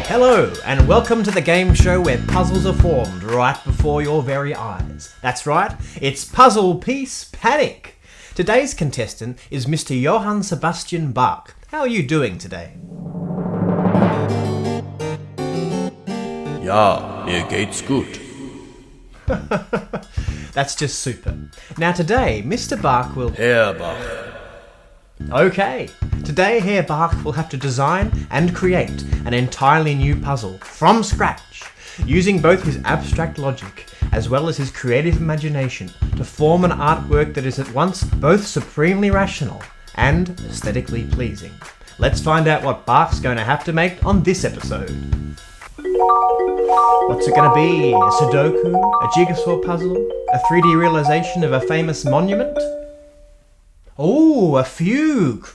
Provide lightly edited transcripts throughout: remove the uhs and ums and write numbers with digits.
Hello, and welcome to the game show where puzzles are formed right before your very eyes. That's right, it's Puzzle Piece Panic! Today's contestant is Mr. Johann Sebastian Bach. How are you doing today? Ja, mir geht's gut. That's just super. Now today, Mr. Bach will... Herr Bach. Okay, today Herr Bach will have to design and create an entirely new puzzle from scratch, using both his abstract logic as well as his creative imagination to form an artwork that is at once both supremely rational and aesthetically pleasing. Let's find out what Bach's going to have to make on this episode. What's it going to be? A Sudoku? A jigsaw puzzle? A 3D realization of a famous monument? Oh, a fugue!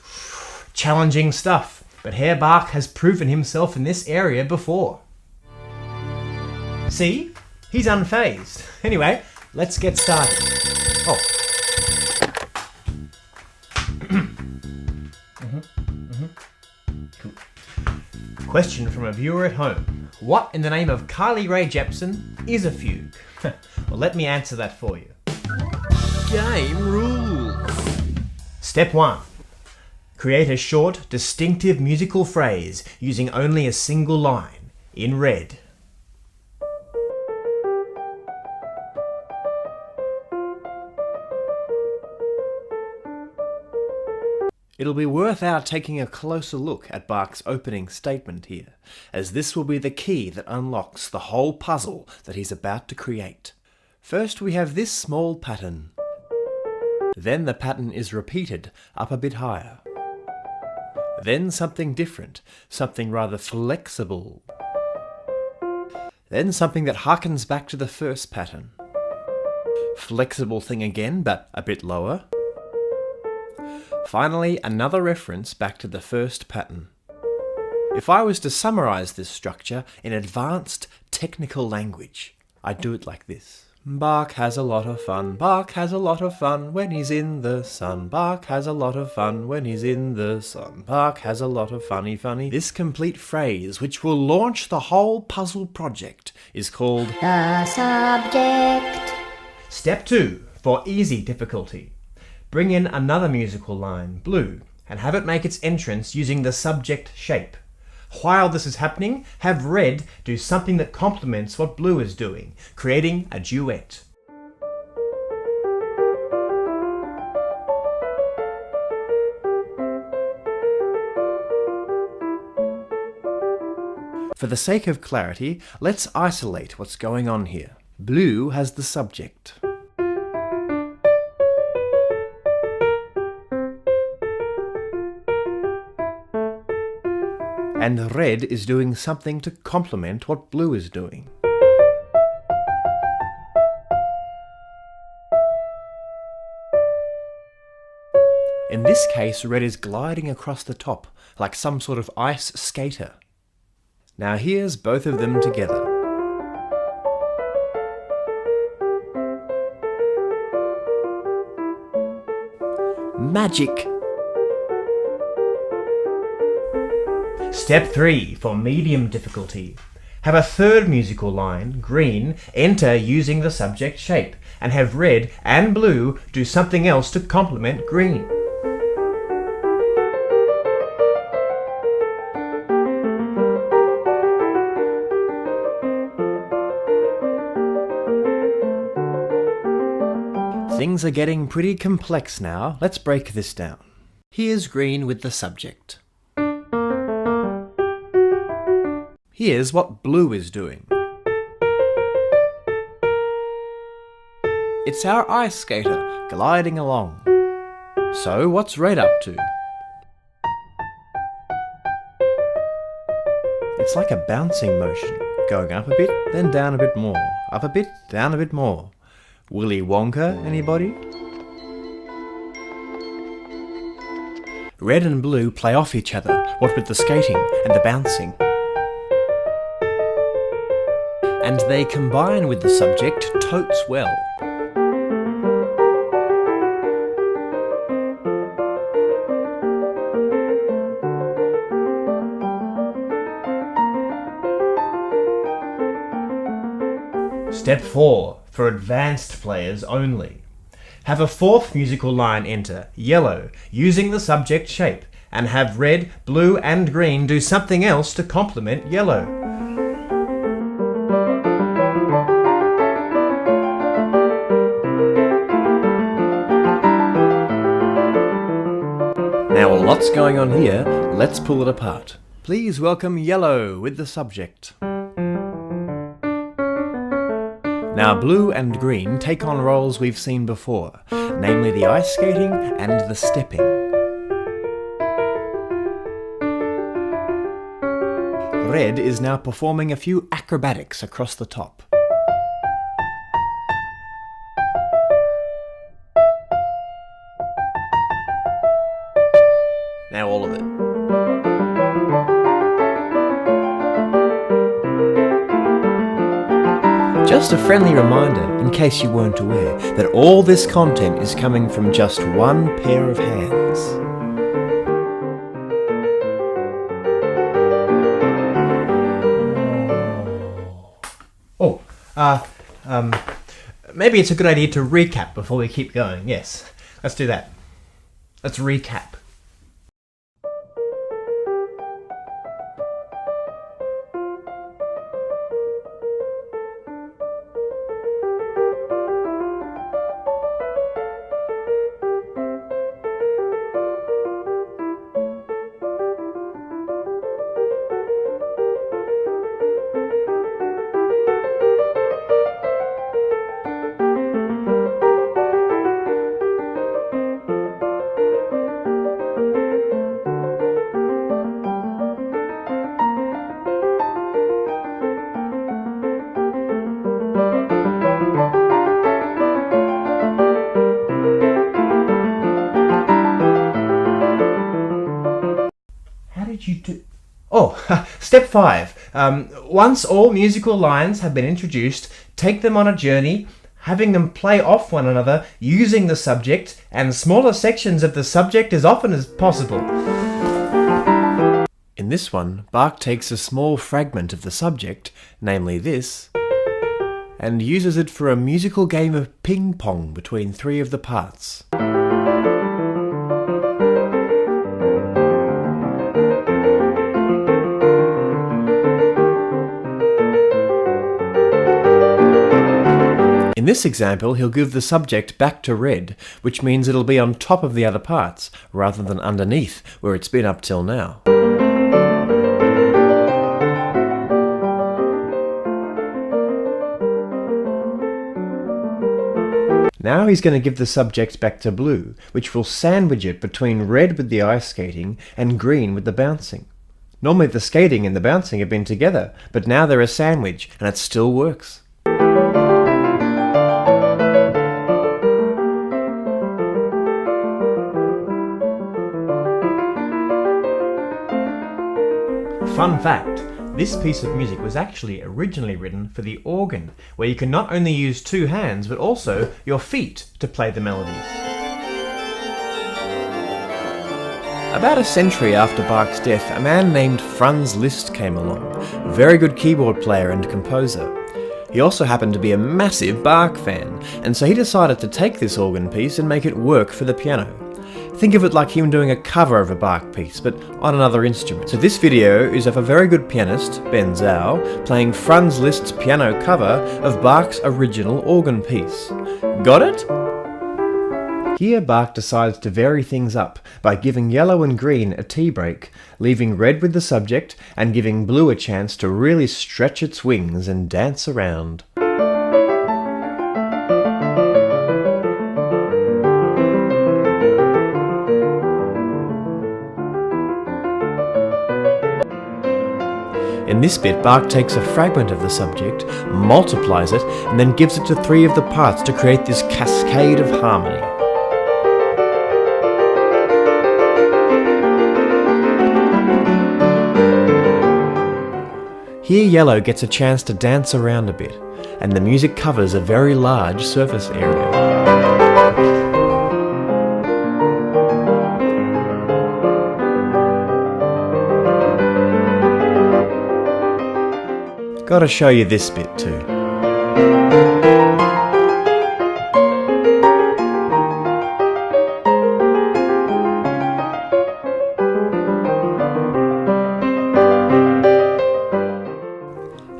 Challenging stuff, but Herr Bach has proven himself in this area before. See? He's unfazed. Anyway, let's get started. Oh. Cool. Question from a viewer at home. What in the name of Carly Rae Jepsen is a fugue? Well, let me answer that for you. Game rules. Step 1. Create a short, distinctive musical phrase using only a single line, in red. It'll be worth our taking a closer look at Bach's opening statement here, as this will be the key that unlocks the whole puzzle that he's about to create. First we have this small pattern. Then the pattern is repeated up a bit higher. Then something different, something rather flexible. Then something that harkens back to the first pattern. Flexible thing again, but a bit lower. Finally, another reference back to the first pattern. If I was to summarize this structure in advanced technical language, I'd do it like this. Bach has a lot of fun, Bach has a lot of fun when he's in the sun. Bach has a lot of fun when he's in the sun. Bach has a lot of funny. This complete phrase, which will launch the whole puzzle project, is called the subject. Step 2, for easy difficulty. Bring in another musical line, blue, and have it make its entrance using the subject shape. While this is happening, have red do something that complements what blue is doing, creating a duet. For the sake of clarity, let's isolate what's going on here. Blue has the subject. And red is doing something to complement what blue is doing. In this case, red is gliding across the top, like some sort of ice skater. Now here's both of them together. Magic! Step 3, for medium difficulty. Have a third musical line, green, enter using the subject shape, and have red and blue do something else to complement green. Things are getting pretty complex now. Let's break this down. Here's green with the subject. Here's what blue is doing. It's our ice skater gliding along. So what's red up to? It's like a bouncing motion, going up a bit, then down a bit more, up a bit, down a bit more. Willy Wonka, anybody? Red and blue play off each other, what with the skating and the bouncing. And they combine with the subject totes well. Step 4, for advanced players only. Have a fourth musical line enter, yellow, using the subject shape, and have red, blue and green do something else to complement yellow. Now a lot's going on here, let's pull it apart. Please welcome yellow with the subject. Now blue and green take on roles we've seen before, namely the ice skating and the stepping. Red is now performing a few acrobatics across the top. Now all of it. Just a friendly reminder, in case you weren't aware, that all this content is coming from just one pair of hands. Maybe it's a good idea to recap before we keep going. Yes, let's do that. Let's recap. Step 5. Once all musical lines have been introduced, take them on a journey, having them play off one another using the subject and smaller sections of the subject as often as possible. In this one, Bach takes a small fragment of the subject, namely this, and uses it for a musical game of ping-pong between three of the parts. In this example, he'll give the subject back to red, which means it'll be on top of the other parts, rather than underneath, where it's been up till now. Now he's going to give the subject back to blue, which will sandwich it between red with the ice skating and green with the bouncing. Normally the skating and the bouncing have been together, but now they're a sandwich, and it still works. Fun fact, this piece of music was actually originally written for the organ, where you can not only use two hands, but also your feet to play the melodies. About a century after Bach's death, a man named Franz Liszt came along, a very good keyboard player and composer. He also happened to be a massive Bach fan, and so he decided to take this organ piece and make it work for the piano. Think of it like him doing a cover of a Bach piece, but on another instrument. So this video is of a very good pianist, Ben Zhou, playing Franz Liszt's piano cover of Bach's original organ piece. Got it? Here Bach decides to vary things up by giving yellow and green a tea break, leaving red with the subject and giving blue a chance to really stretch its wings and dance around. In this bit, Bach takes a fragment of the subject, multiplies it, and then gives it to three of the parts to create this cascade of harmony. Here yellow gets a chance to dance around a bit, and the music covers a very large surface area. Gotta show you this bit too.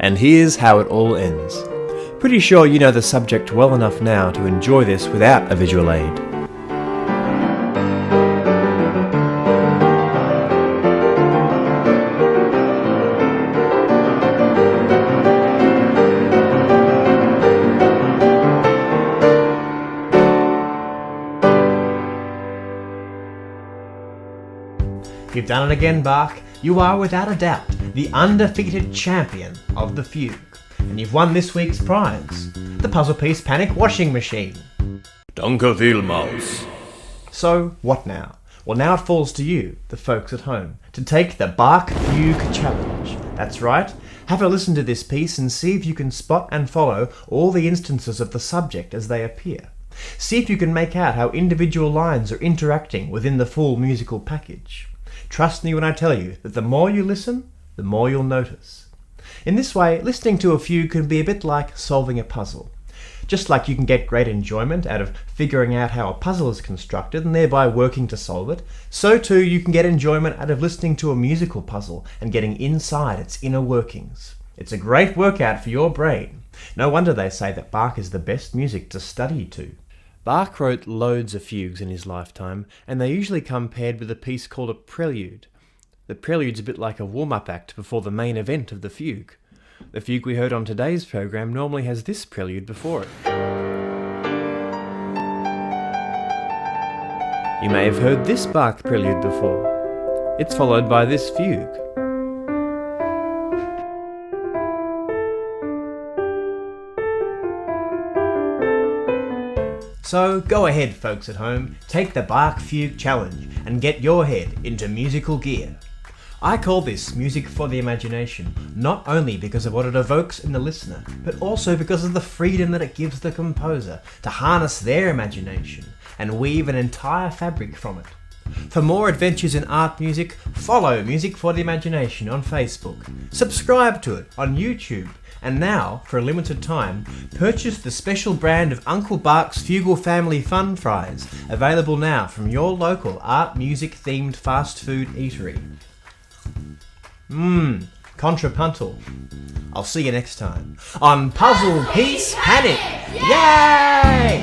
And here's how it all ends. Pretty sure you know the subject well enough now to enjoy this without a visual aid. You've done it again, Bach. You are without a doubt the undefeated champion of the fugue. And you've won this week's prize, the puzzle piece Panic washing machine. Danke vielmals. So, what now? Well, now it falls to you, the folks at home, to take the Bach Fugue challenge. That's right. Have a listen to this piece and see if you can spot and follow all the instances of the subject as they appear. See if you can make out how individual lines are interacting within the full musical package. Trust me when I tell you that the more you listen, the more you'll notice. In this way, listening to a fugue can be a bit like solving a puzzle. Just like you can get great enjoyment out of figuring out how a puzzle is constructed and thereby working to solve it, so too you can get enjoyment out of listening to a musical puzzle and getting inside its inner workings. It's a great workout for your brain. No wonder they say that Bach is the best music to study to. Bach wrote loads of fugues in his lifetime, and they usually come paired with a piece called a prelude. The prelude's a bit like a warm-up act before the main event of the fugue. The fugue we heard on today's program normally has this prelude before it. You may have heard this Bach prelude before. It's followed by this fugue. So go ahead, folks at home, take the Bach Fugue challenge and get your head into musical gear. I call this music for the imagination, not only because of what it evokes in the listener, but also because of the freedom that it gives the composer to harness their imagination and weave an entire fabric from it. For more adventures in art music, follow Music for the Imagination on Facebook, subscribe to it on YouTube, and now, for a limited time, purchase the special brand of Uncle Bach's Fugal Family Fun Fries, available now from your local art music themed fast food eatery. Contrapuntal. I'll see you next time on Puzzle Piece Panic. Yay!